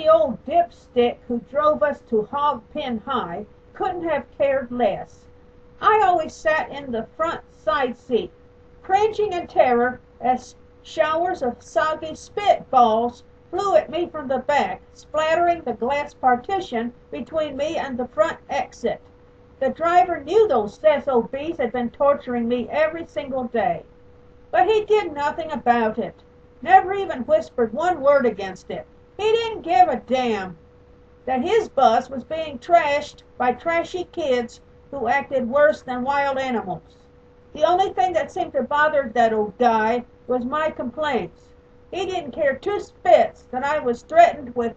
chubby old dipstick who drove us to Hog Pen High couldn't have cared less. I always sat in the front side seat, cringing in terror as showers of soggy spitballs flew at me from the back, splattering the glass partition between me and the front exit. The driver knew those SOBs had been torturing me every single day, but he did nothing about it, never even whispered one word against it. He didn't give a damn that his bus was being trashed by trashy kids who acted worse than wild animals. The only thing that seemed to bother that old guy was my complaints. He didn't care two spits that I was threatened with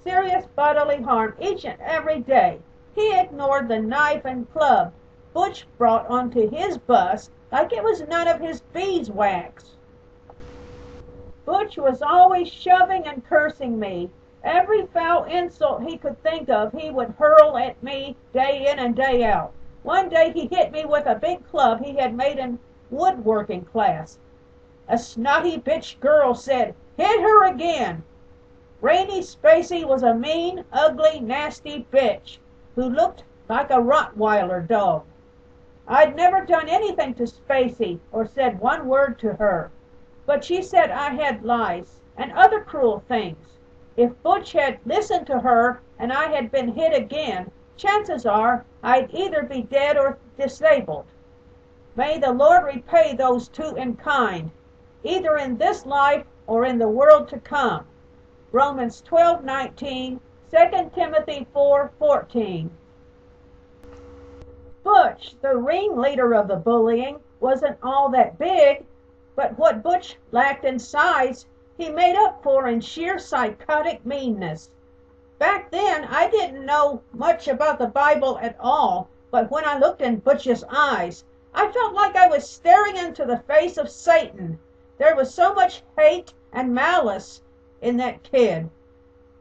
serious bodily harm each and every day. He ignored the knife and club Butch brought onto his bus like it was none of his beeswax. Butch was always shoving and cursing me. Every foul insult he could think of he would hurl at me day in and day out. One day he hit me with a big club he had made in woodworking class. A snotty bitch girl said, "Hit her again." Rainey Spacey was a mean, ugly, nasty bitch who looked like a Rottweiler dog. I'd never done anything to Spacey or said one word to her, but she said I had lice and other cruel things. If Butch had listened to her and I had been hit again, chances are I'd either be dead or disabled. May the Lord repay those two in kind, either in this life or in the world to come. Romans 12:19, 2 Timothy 4:14. Butch, the ringleader of the bullying, wasn't all that big, but what Butch lacked in size, he made up for in sheer psychotic meanness. Back then, I didn't know much about the Bible at all, but when I looked in Butch's eyes, I felt like I was staring into the face of Satan. There was so much hate and malice in that kid.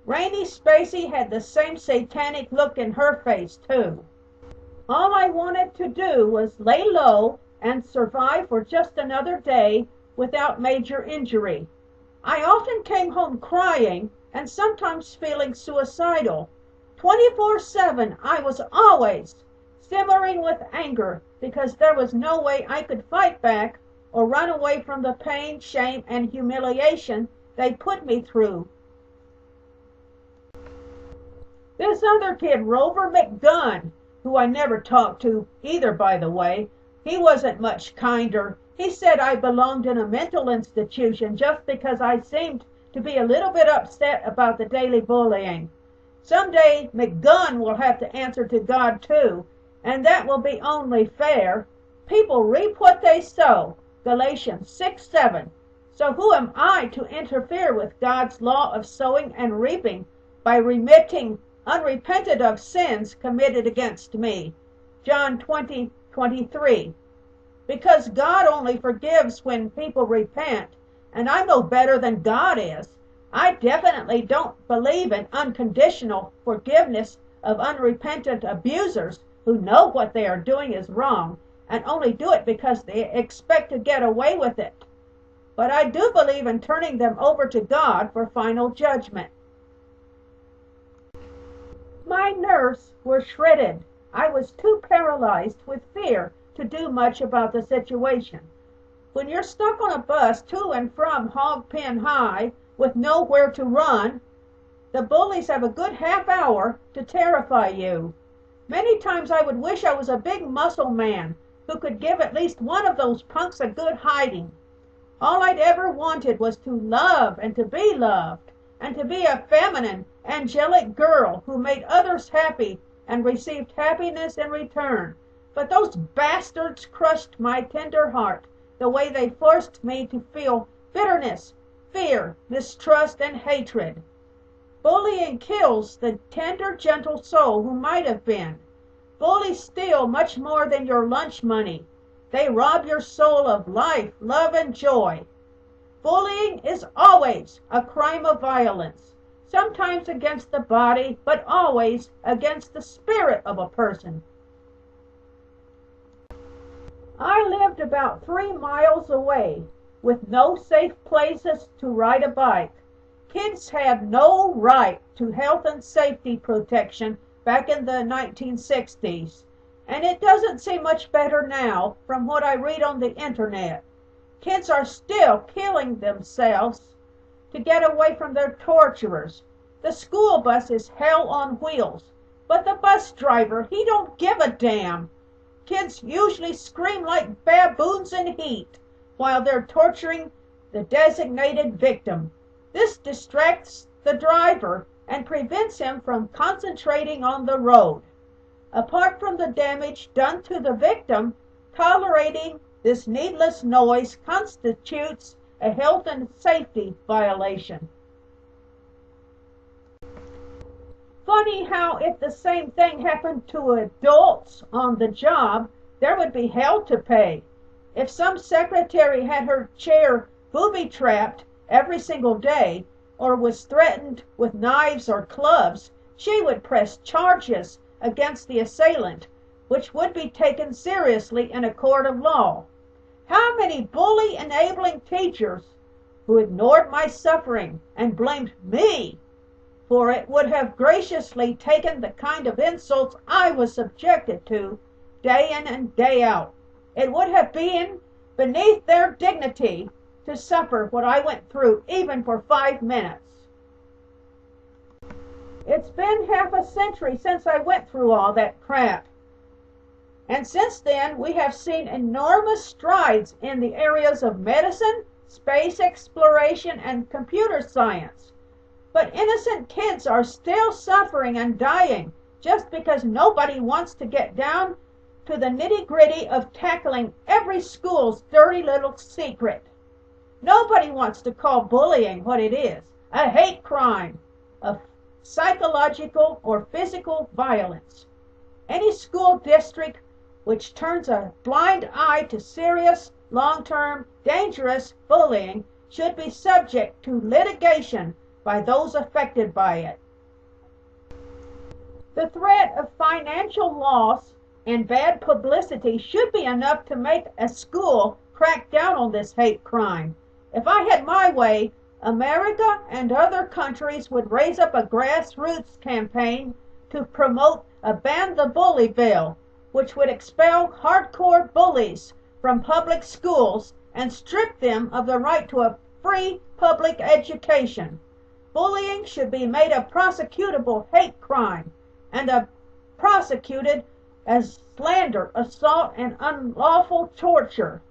Rainey Spacey had the same satanic look in her face, too. All I wanted to do was lay low and survive for just another day without major injury. I often came home crying and sometimes feeling suicidal. 24/7 I was always simmering with anger because there was no way I could fight back or run away from the pain, shame, and humiliation they put me through. This other kid, Rover McGunn, who I never talked to either, by the way, he wasn't much kinder. He said I belonged in a mental institution just because I seemed to be a little bit upset about the daily bullying. Someday McGunn will have to answer to God too, and that will be only fair. People reap what they sow, Galatians 6:7. So who am I to interfere with God's law of sowing and reaping by remitting unrepented of sins committed against me? John 20:23. Because God only forgives when people repent, and I'm no better than God is, I definitely don't believe in unconditional forgiveness of unrepentant abusers who know what they are doing is wrong and only do it because they expect to get away with it. But I do believe in turning them over to God for final judgment. My nerves were shredded. I was too paralyzed with fear to do much about the situation. When you're stuck on a bus to and from Hog Pen High with nowhere to run, the bullies have a good half hour to terrify you. Many times I would wish I was a big muscle man who could give at least one of those punks a good hiding. All I'd ever wanted was to love and to be loved, and to be a feminine, angelic girl who made others happy and received happiness in return. But those bastards crushed my tender heart the way they forced me to feel bitterness, fear, mistrust, and hatred. Bullying kills the tender, gentle soul who might have been. Bullies steal much more than your lunch money. They rob your soul of life, love, and joy. Bullying is always a crime of violence, sometimes against the body, but always against the spirit of a person. I lived about 3 miles away, with no safe places to ride a bike. Kids had no right to health and safety protection back in the 1960s, and it doesn't seem much better now from what I read on the internet. Kids are still killing themselves to get away from their torturers. The school bus is hell on wheels, but the bus driver, he don't give a damn. Kids usually scream like baboons in heat while they're torturing the designated victim. This distracts the driver and prevents him from concentrating on the road. Apart from the damage done to the victim, tolerating this needless noise constitutes a health and safety violation. Funny how if the same thing happened to adults on the job, there would be hell to pay. If some secretary had her chair booby-trapped every single day, or was threatened with knives or clubs, she would press charges against the assailant, which would be taken seriously in a court of law. How many bully-enabling teachers who ignored my suffering and blamed me for it would have graciously taken the kind of insults I was subjected to day in and day out. It would have been beneath their dignity to suffer what I went through even for 5 minutes. It's been half a century since I went through all that crap. And since then, we have seen enormous strides in the areas of medicine, space exploration, and computer science. But innocent kids are still suffering and dying just because nobody wants to get down to the nitty-gritty of tackling every school's dirty little secret. Nobody wants to call bullying what it is, a hate crime of psychological or physical violence. Any school district which turns a blind eye to serious, long-term, dangerous bullying should be subject to litigation by those affected by it. The threat of financial loss and bad publicity should be enough to make a school crack down on this hate crime. If I had my way, America and other countries would raise up a grassroots campaign to promote a Ban the Bully bill, which would expel hardcore bullies from public schools and strip them of the right to a free public education. Bullying should be made a prosecutable hate crime and prosecuted as slander, assault, and unlawful torture.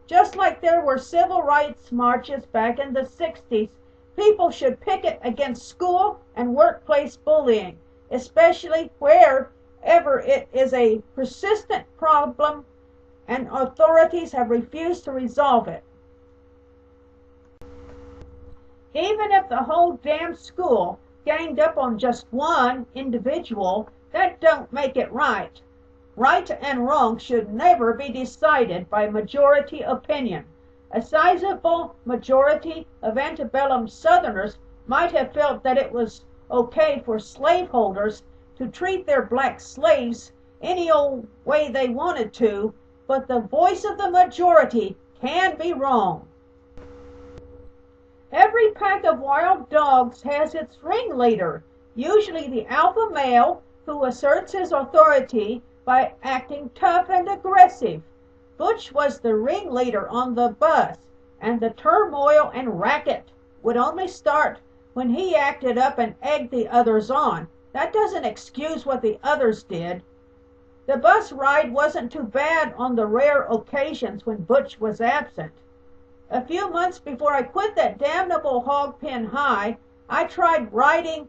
Just like there were civil rights marches back in the 60s, people should picket against school and workplace bullying, especially wherever it is a persistent problem and authorities have refused to resolve it. Even if the whole damn school ganged up on just one individual, that don't make it right. Right and wrong should never be decided by majority opinion. A sizable majority of antebellum Southerners might have felt that it was okay for slaveholders to treat their black slaves any old way they wanted to, but the voice of the majority can be wrong. Every pack of wild dogs has its ringleader, usually the alpha male who asserts his authority by acting tough and aggressive. Butch was the ringleader on the bus, and the turmoil and racket would only start when he acted up and egged the others on. That doesn't excuse what the others did. The bus ride wasn't too bad on the rare occasions when Butch was absent. A few months before I quit that damnable hog pen high, I tried riding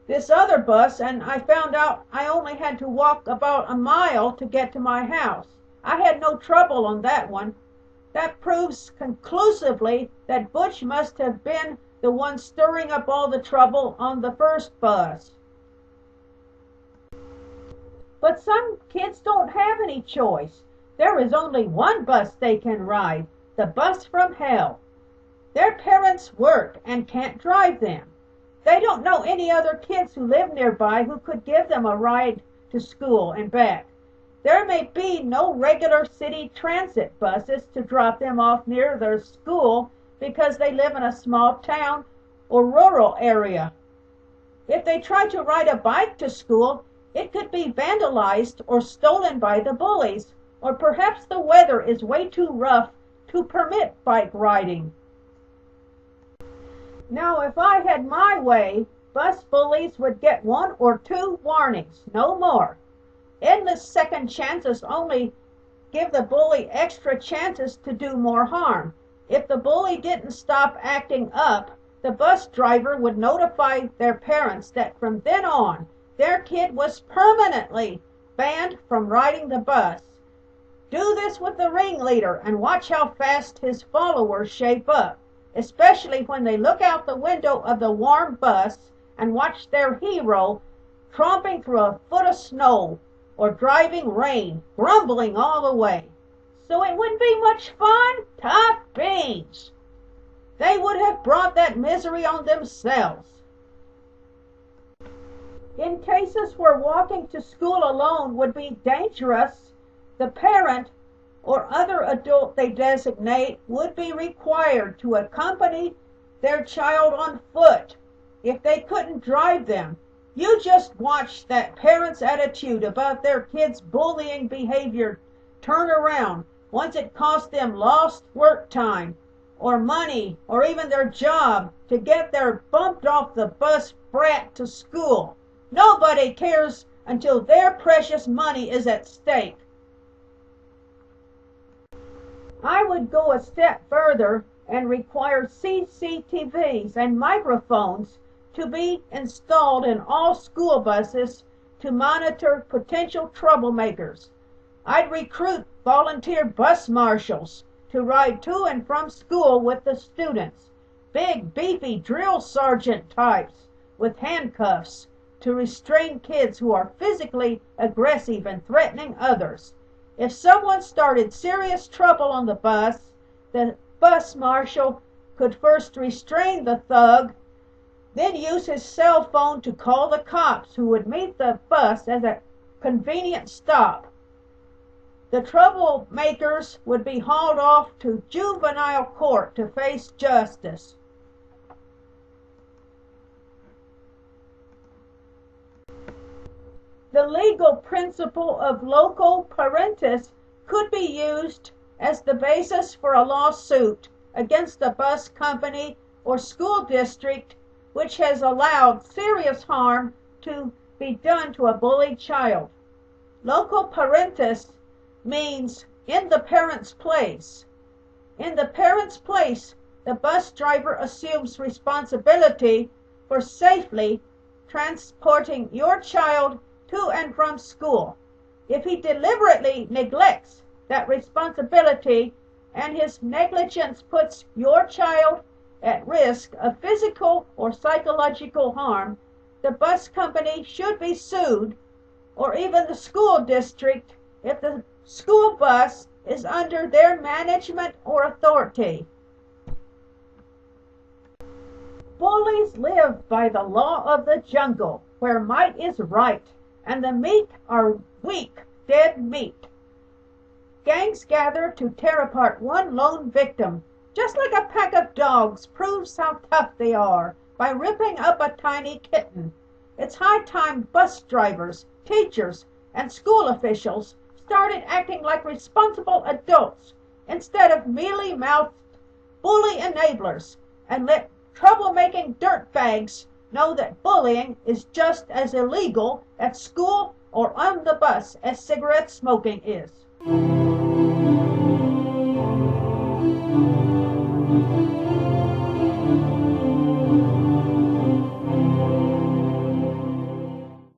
this other bus, and I found out I only had to walk about a mile to get to my house. I had no trouble on that one. That proves conclusively that Butch must have been the one stirring up all the trouble on the first bus. But some kids don't have any choice. There is only one bus they can ride, the bus from hell. Their parents work and can't drive them. They don't know any other kids who live nearby who could give them a ride to school and back. There may be no regular city transit buses to drop them off near their school because they live in a small town or rural area. If they try to ride a bike to school, it could be vandalized or stolen by the bullies, or perhaps the weather is way too rough to permit bike riding. Now, if I had my way, bus bullies would get 1 or 2 warnings, no more. Endless second chances only give the bully extra chances to do more harm. If the bully didn't stop acting up, the bus driver would notify their parents that from then on, their kid was permanently banned from riding the bus. Do this with the ringleader and watch how fast his followers shape up, especially when they look out the window of the warm bus and watch their hero tromping through a foot of snow or driving rain, grumbling all the way. So it wouldn't be much fun? Tough beans! They would have brought that misery on themselves. In cases where walking to school alone would be dangerous, the parent or other adult they designate would be required to accompany their child on foot if they couldn't drive them. You just watch that parent's attitude about their kids' bullying behavior turn around once it costs them lost work time or money or even their job to get their bumped off the bus brat to school. Nobody cares until their precious money is at stake. I would go a step further and require CCTVs and microphones to be installed in all school buses to monitor potential troublemakers. I'd recruit volunteer bus marshals to ride to and from school with the students, big, beefy drill sergeant types with handcuffs to restrain kids who are physically aggressive and threatening others. If someone started serious trouble on the bus marshal could first restrain the thug, then use his cell phone to call the cops who would meet the bus as a convenient stop. The troublemakers would be hauled off to juvenile court to face justice. The legal principle of loco parentis could be used as the basis for a lawsuit against a bus company or school district which has allowed serious harm to be done to a bullied child. Loco parentis means in the parent's place. In the parent's place, the bus driver assumes responsibility for safely transporting your child to and from school. If he deliberately neglects that responsibility and his negligence puts your child at risk of physical or psychological harm, the bus company should be sued, or even the school district if the school bus is under their management or authority. Bullies live by the law of the jungle, where might is right, and the meek are weak, dead meat. Gangs gather to tear apart one lone victim, just like a pack of dogs proves how tough they are by ripping up a tiny kitten. It's high time bus drivers, teachers, and school officials started acting like responsible adults instead of mealy-mouthed bully enablers, and let troublemaking dirtbags know that bullying is just as illegal at school or on the bus as cigarette smoking is.